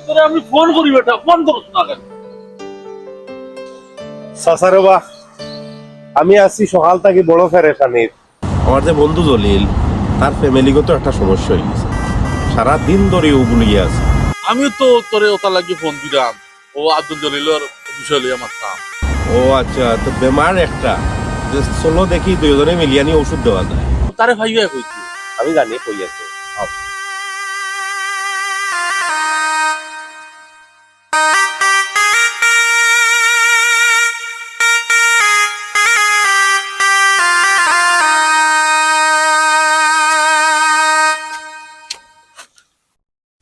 তোরে আমি ফোন করি বেটা, ফোন করছ না কেন? চাচারে বা আমি আছি সকাল থেকে বড় ফেরেশানির। আমার যে বন্ধু জলিল, তার ফ্যামিলিগত একটা সমস্যা হয়ে গেছে, সারাদিন ধরে ও বুলিয়ে আছে। আমিও তো তোরে ওটা লাগিয়ে ফোন দিলাম, ও আব্দুল জলিলের বিষয় লিয়ে আমার কাম। ও আচ্ছা, তো বেমার একটা যে চলো দেখি দুজনে মিলিয়ানি ওষুধ দেওয়া যায়। তারে ভাইয়া কইছি। আমি জানি কই আছে।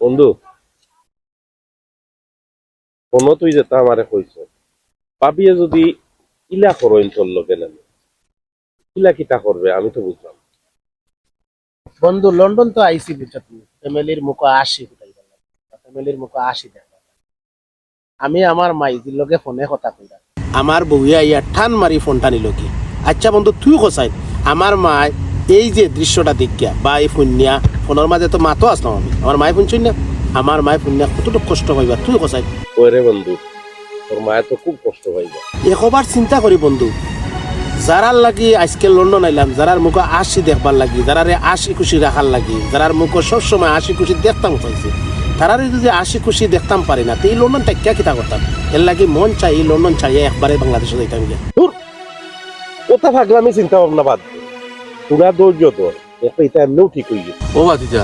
বন্ধু, কোনো তুই যেটা আমারে কইছ, পাবিয়ে যদি ইলা করইন চললো কেন, ইলা কিতা করবে আমি তো বুঝলাম। বন্ধু লন্ডন তো আইসি বুঝছো তুমি, ফ্যামিলির মুখ আসি ফ্যামিলির মুখ আসি দেখা আমি আমার মাইজির লগে ফোনে কথা কইরা আমার বউয়া ইয়া ঠান মারি ফোনটা নিল কি। আচ্ছা বন্ধু তুই কোসাই আমার মা এই যে দৃশ্যটা দেখিয়া বা এই ফোনিয়া ফোনের মাঝে তো মাতো আসলাম আমি আমার মায় শুনছই না, আমার মায় ফোনিয়া কতটুকু কষ্ট পাইবা তুই কোসাই। ওরে বন্ধু, তোর মায়ের তো খুব কষ্ট পাইবা। একবার চিন্তা করি বন্ধু, যারার লাগি আজকে লন্ডন আইলাম, যারার মুখ আসি দেখবার লাগি, যারারে আসি খুশি রাখার লাগি, যারার মুখ সবসময় আসি খুশি দেখতাম চাইছে, তারারে যদি আসি খুশি দেখতাম পারি না তো এই লন্ডন টাইকা কিতা করতাম। এর লাগি মন চাই এই লন্ডন চাই একবারে বাংলাদেশে যাইতাম গিয়া। কথা থাকলে আমি চিন্তা ভাবনা বাদ দিই, পুরা ধৈর্য তোর, দেখো এটা এমনিও ঠিক হয়ে গেছে। ও ভাতিজা,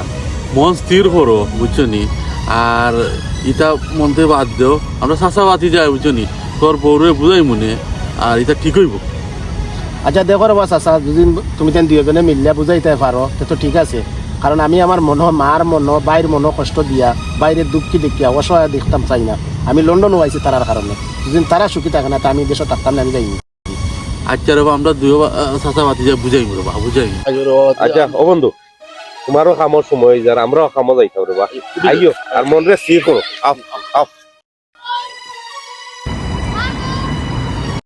মন স্থির করো বুঝছো নি, আর ইটা মনতে বাদ দেও, আমরা চাচা ভাতিজা বুঝছো নি, তোর বউরে বুঝাই মনে, আর এটা ঠিক হইব। আচ্ছা দেখো রে বাস, আচ্ছা যদি তুমি তেন দুজনে মিলিয়া বুঝাইতে পারো তো ঠিক আছে, কারণ আমি আমার মন মার মন বাইর মন কষ্ট দিয়া বাইরের দুঃখী দেখিয়া অসহায় দেখতাম চাই না। আমি লন্ডন আইছি তারার কারণে, যদি তারা সুখী থাকে না তা আমি দেশে থাকতাম না, আমি যাইনি। আচ্ছা রে বা, আমরা দুই চাচা ভাতিজা বুঝাইব রে বা, বুঝাইব। আচ্ছা ও বন্ধু, তোমারও কামর সময় যার আমরাও কামো যাইতাম রে বা, আইও আর মন রে স্থির করো। Up up